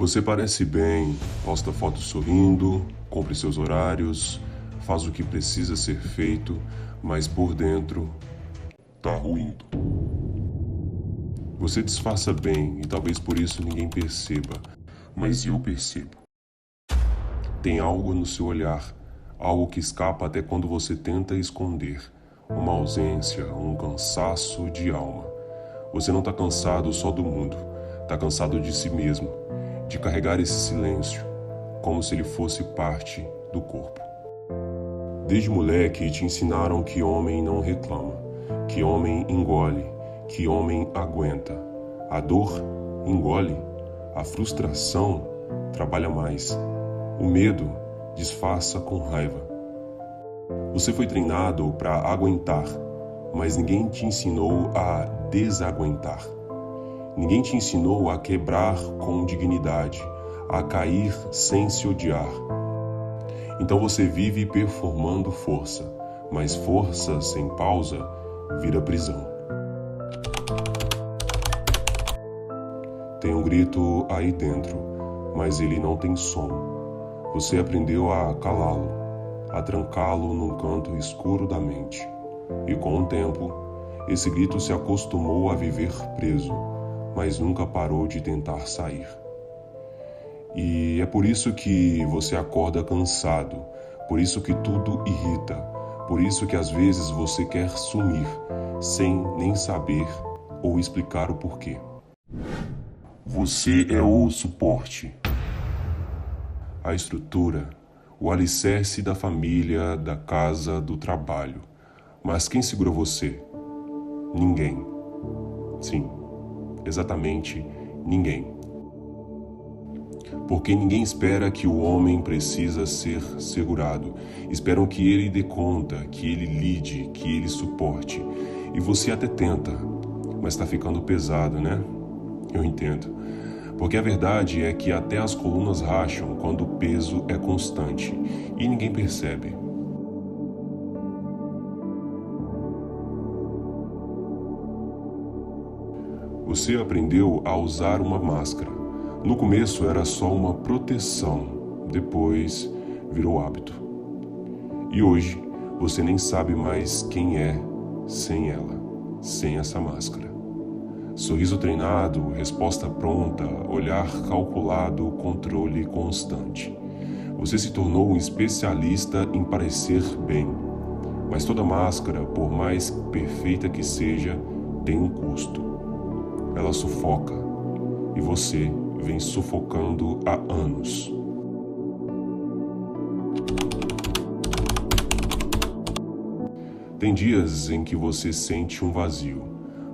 Você parece bem, posta fotos sorrindo, cumpre seus horários, faz o que precisa ser feito, mas por dentro tá ruindo. Você disfarça bem e talvez por isso ninguém perceba, mas eu percebo. Tem algo no seu olhar, algo que escapa até quando você tenta esconder. Uma ausência, um cansaço de alma. Você não tá cansado só do mundo, tá cansado de si mesmo, de carregar esse silêncio, como se ele fosse parte do corpo. Desde moleque te ensinaram que homem não reclama, que homem engole, que homem aguenta. A dor engole, a frustração trabalha mais, o medo disfarça com raiva. Você foi treinado para aguentar, mas ninguém te ensinou a desaguentar. Ninguém te ensinou a quebrar com dignidade, a cair sem se odiar. Então você vive performando força, mas força sem pausa vira prisão. Tem um grito aí dentro, mas ele não tem som. Você aprendeu a calá-lo, a trancá-lo num canto escuro da mente. E com o tempo, esse grito se acostumou a viver preso, mas nunca parou de tentar sair. E é por isso que você acorda cansado, por isso que tudo irrita, por isso que às vezes você quer sumir, sem nem saber ou explicar o porquê. Você é o suporte, a estrutura, o alicerce da família, da casa, do trabalho. Mas quem segura você? Ninguém. Sim, exatamente ninguém. Porque ninguém espera que o homem precisa ser segurado. Esperam que ele dê conta, que ele lide, que ele suporte. E você até tenta, mas está ficando pesado, né? Eu entendo. Porque a verdade é que até as colunas racham quando o peso é constante e ninguém percebe. Você aprendeu a usar uma máscara. No começo era só uma proteção, depois virou hábito. E hoje você nem sabe mais quem é sem ela, sem essa máscara. Sorriso treinado, resposta pronta, olhar calculado, controle constante. Você se tornou um especialista em parecer bem. Mas toda máscara, por mais perfeita que seja, tem um custo. Ela sufoca. E você vem sufocando há anos. Tem dias em que você sente um vazio.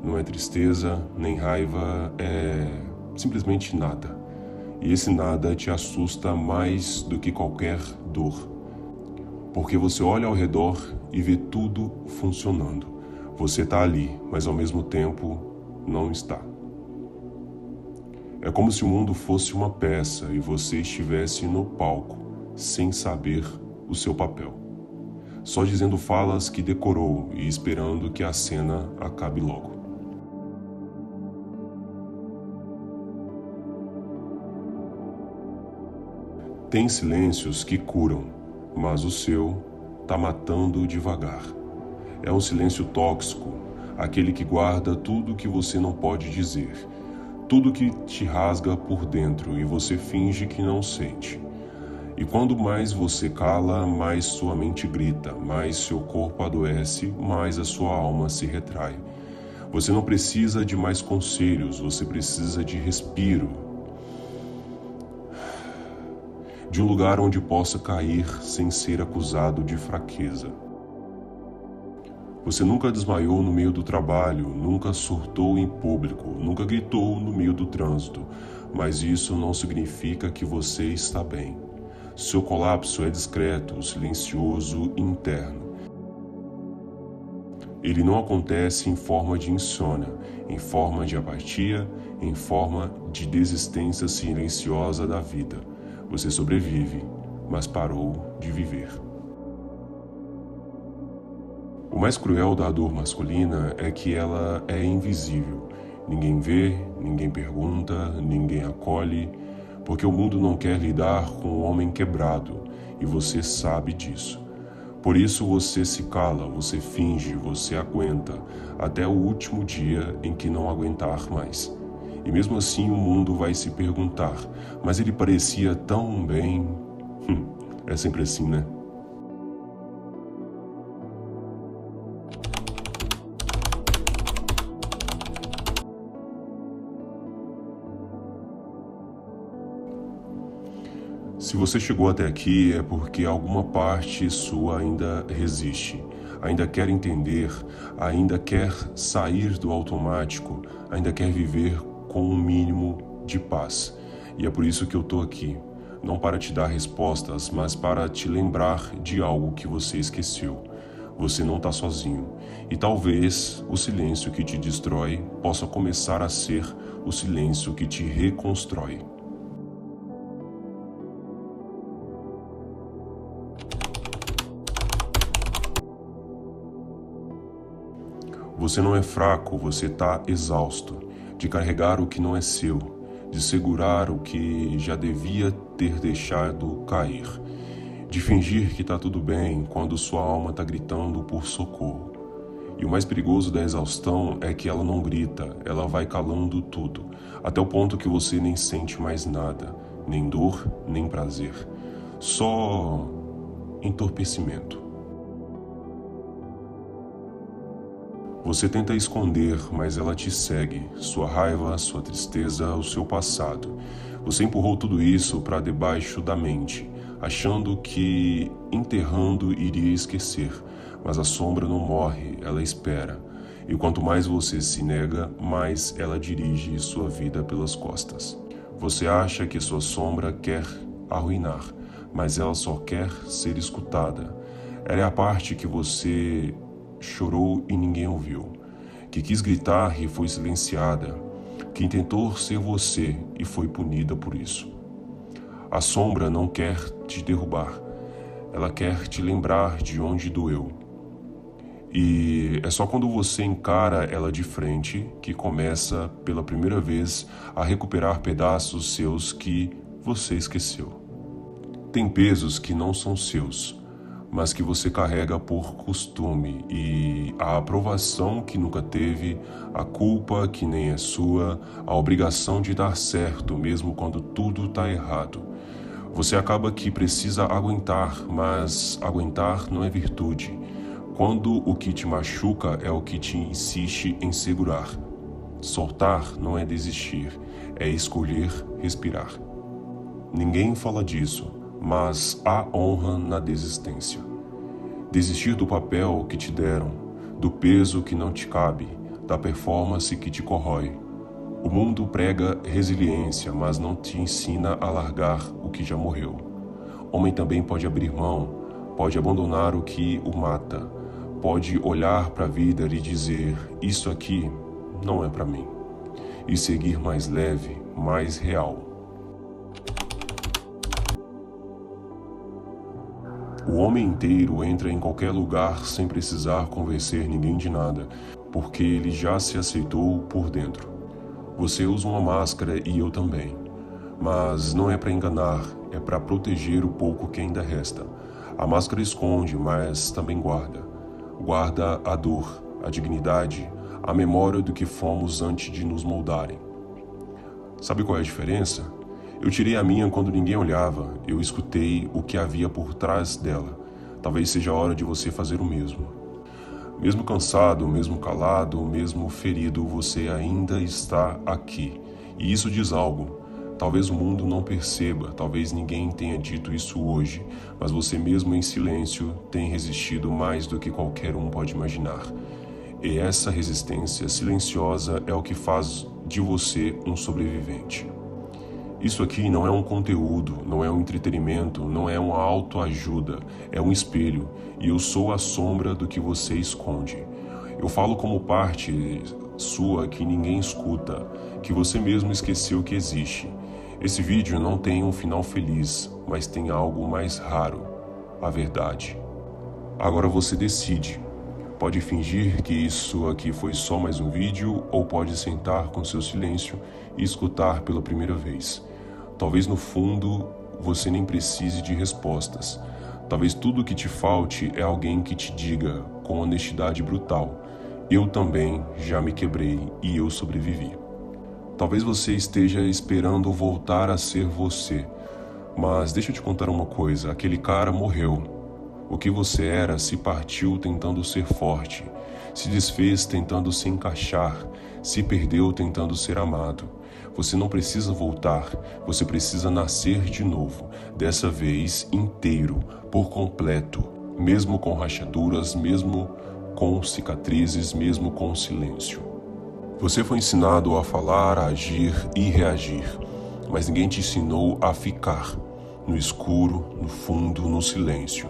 Não é tristeza, nem raiva, é simplesmente nada. E esse nada te assusta mais do que qualquer dor. Porque você olha ao redor e vê tudo funcionando. Você está ali, mas ao mesmo tempo não está. É como se o mundo fosse uma peça e você estivesse no palco, sem saber o seu papel. Só dizendo falas que decorou e esperando que a cena acabe logo. Tem silêncios que curam, mas o seu tá matando devagar. É um silêncio tóxico, aquele que guarda tudo que você não pode dizer, tudo que te rasga por dentro e você finge que não sente. E quando mais você cala, mais sua mente grita, mais seu corpo adoece, mais a sua alma se retrai. Você não precisa de mais conselhos, você precisa de respiro. De um lugar onde possa cair sem ser acusado de fraqueza. Você nunca desmaiou no meio do trabalho, nunca surtou em público, nunca gritou no meio do trânsito, mas isso não significa que você está bem. Seu colapso é discreto, silencioso e interno. Ele não acontece em forma de insônia, em forma de apatia, em forma de desistência silenciosa da vida. Você sobrevive, mas parou de viver. O mais cruel da dor masculina é que ela é invisível. Ninguém vê, ninguém pergunta, ninguém acolhe, porque o mundo não quer lidar com o homem quebrado, e você sabe disso. Por isso você se cala, você finge, você aguenta, até o último dia em que não aguentar mais. E mesmo assim o mundo vai se perguntar, mas ele parecia tão bem. É sempre assim, né? Se você chegou até aqui é porque alguma parte sua ainda resiste, ainda quer entender, ainda quer sair do automático, ainda quer viver com um mínimo de paz. E é por isso que eu tô aqui, não para te dar respostas, mas para te lembrar de algo que você esqueceu. Você não está sozinho, e talvez o silêncio que te destrói possa começar a ser o silêncio que te reconstrói. Você não é fraco, você está exausto de carregar o que não é seu, de segurar o que já devia ter deixado cair, de fingir que está tudo bem quando sua alma está gritando por socorro. E o mais perigoso da exaustão é que ela não grita, ela vai calando tudo, até o ponto que você nem sente mais nada, nem dor, nem prazer, só entorpecimento. Você tenta esconder, mas ela te segue, sua raiva, sua tristeza, o seu passado. Você empurrou tudo isso para debaixo da mente, achando que enterrando iria esquecer, mas a sombra não morre, ela espera. E quanto mais você se nega, mais ela dirige sua vida pelas costas. Você acha que sua sombra quer arruinar, mas ela só quer ser escutada. Ela é a parte que você chorou e ninguém ouviu, que quis gritar e foi silenciada, que tentou ser você e foi punida por isso. A sombra não quer te derrubar, ela quer te lembrar de onde doeu. E é só quando você encara ela de frente que começa pela primeira vez a recuperar pedaços seus que você esqueceu. Tem pesos que não são seus, mas que você carrega por costume, e a aprovação que nunca teve, a culpa que nem é sua, a obrigação de dar certo mesmo quando tudo está errado. Você acaba que precisa aguentar, mas aguentar não é virtude, quando o que te machuca é o que te insiste em segurar. Soltar não é desistir, é escolher respirar. Ninguém fala disso, mas há honra na desistência. Desistir do papel que te deram, do peso que não te cabe, da performance que te corrói. O mundo prega resiliência, mas não te ensina a largar o que já morreu. Homem também pode abrir mão, pode abandonar o que o mata, pode olhar para a vida e dizer: isso aqui não é para mim, e seguir mais leve, mais real. O homem inteiro entra em qualquer lugar sem precisar convencer ninguém de nada, porque ele já se aceitou por dentro. Você usa uma máscara e eu também, mas não é para enganar, é para proteger o pouco que ainda resta. A máscara esconde, mas também guarda. Guarda a dor, a dignidade, a memória do que fomos antes de nos moldarem. Sabe qual é a diferença? Eu tirei a minha quando ninguém olhava, eu escutei o que havia por trás dela. Talvez seja a hora de você fazer o mesmo. Mesmo cansado, mesmo calado, mesmo ferido, você ainda está aqui. E isso diz algo. Talvez o mundo não perceba, talvez ninguém tenha dito isso hoje, mas você mesmo em silêncio tem resistido mais do que qualquer um pode imaginar. E essa resistência silenciosa é o que faz de você um sobrevivente. Isso aqui não é um conteúdo, não é um entretenimento, não é uma autoajuda, é um espelho, e eu sou a sombra do que você esconde. Eu falo como parte sua que ninguém escuta, que você mesmo esqueceu que existe. Esse vídeo não tem um final feliz, mas tem algo mais raro, a verdade. Agora você decide. Pode fingir que isso aqui foi só mais um vídeo, ou pode sentar com seu silêncio e escutar pela primeira vez. Talvez no fundo você nem precise de respostas. Talvez tudo o que te falte é alguém que te diga com honestidade brutal: eu também já me quebrei e eu sobrevivi. Talvez você esteja esperando voltar a ser você, mas deixa eu te contar uma coisa: aquele cara morreu. O que você era se partiu tentando ser forte, se desfez tentando se encaixar, se perdeu tentando ser amado. Você não precisa voltar, você precisa nascer de novo, dessa vez inteiro, por completo, mesmo com rachaduras, mesmo com cicatrizes, mesmo com silêncio. Você foi ensinado a falar, a agir e reagir, mas ninguém te ensinou a ficar, no escuro, no fundo, no silêncio.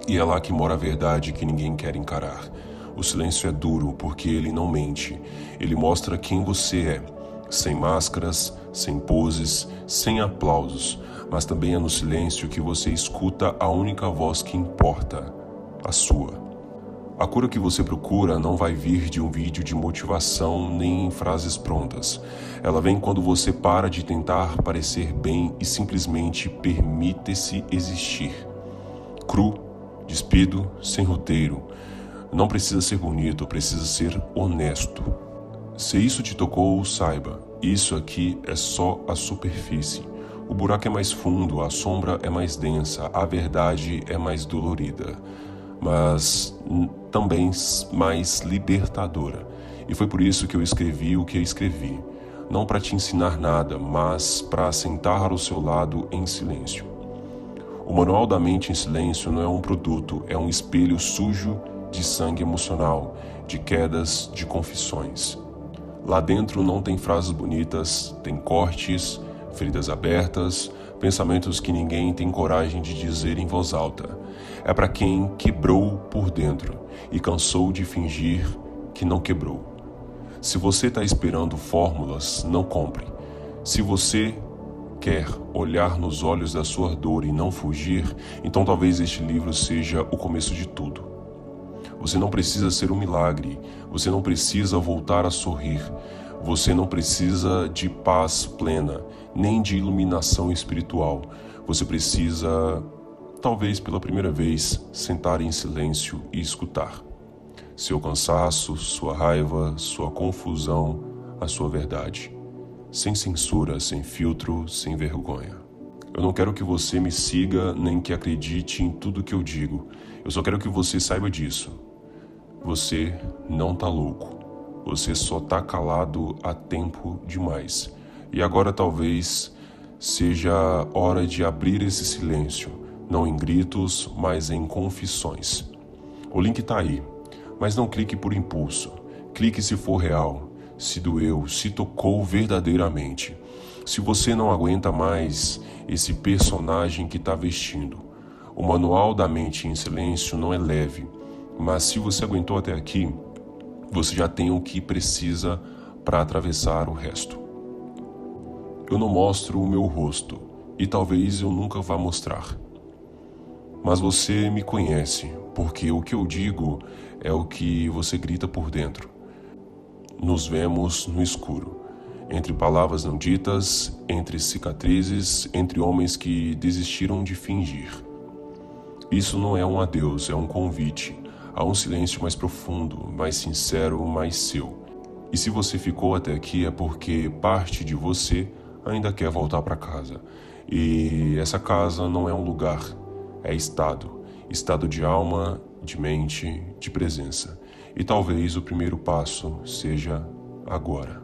E é lá que mora a verdade que ninguém quer encarar. O silêncio é duro porque ele não mente. Ele mostra quem você é, sem máscaras, sem poses, sem aplausos. Mas também é no silêncio que você escuta a única voz que importa, a sua. A cura que você procura não vai vir de um vídeo de motivação nem em frases prontas. Ela vem quando você para de tentar parecer bem e simplesmente permite-se existir. Cru, despido, sem roteiro. Não precisa ser bonito, precisa ser honesto. Se isso te tocou, saiba, isso aqui é só a superfície. O buraco é mais fundo, a sombra é mais densa, a verdade é mais dolorida, mas também mais libertadora. E foi por isso que eu escrevi o que eu escrevi. Não para te ensinar nada, mas para sentar ao seu lado em silêncio. O Manual da Mente em Silêncio não é um produto, é um espelho sujo de sangue emocional, de quedas, de confissões. Lá dentro não tem frases bonitas, tem cortes, feridas abertas, pensamentos que ninguém tem coragem de dizer em voz alta. É para quem quebrou por dentro e cansou de fingir que não quebrou. Se você está esperando fórmulas, não compre. Se você quer olhar nos olhos da sua dor e não fugir, então talvez este livro seja o começo de tudo. Você não precisa ser um milagre, você não precisa voltar a sorrir, você não precisa de paz plena, nem de iluminação espiritual. Você precisa, talvez pela primeira vez, sentar em silêncio e escutar. Seu cansaço, sua raiva, sua confusão, a sua verdade. Sem censura, sem filtro, sem vergonha. Eu não quero que você me siga nem que acredite em tudo que eu digo. Eu só quero que você saiba disso. Você não tá louco. Você só tá calado há tempo demais. E agora talvez seja hora de abrir esse silêncio, não em gritos, mas em confissões. O link tá aí, mas não clique por impulso. Clique se for real. Se doeu, se tocou verdadeiramente. Se você não aguenta mais esse personagem que está vestindo. O Manual da Mente em Silêncio não é leve, mas se você aguentou até aqui, você já tem o que precisa para atravessar o resto. Eu não mostro o meu rosto, e talvez eu nunca vá mostrar. Mas você me conhece, porque o que eu digo é o que você grita por dentro. Nos vemos no escuro, entre palavras não ditas, entre cicatrizes, entre homens que desistiram de fingir. Isso não é um adeus, é um convite a um silêncio mais profundo, mais sincero, mais seu. E se você ficou até aqui é porque parte de você ainda quer voltar para casa. E essa casa não é um lugar, é estado. Estado de alma, de mente, de presença. E talvez o primeiro passo seja agora.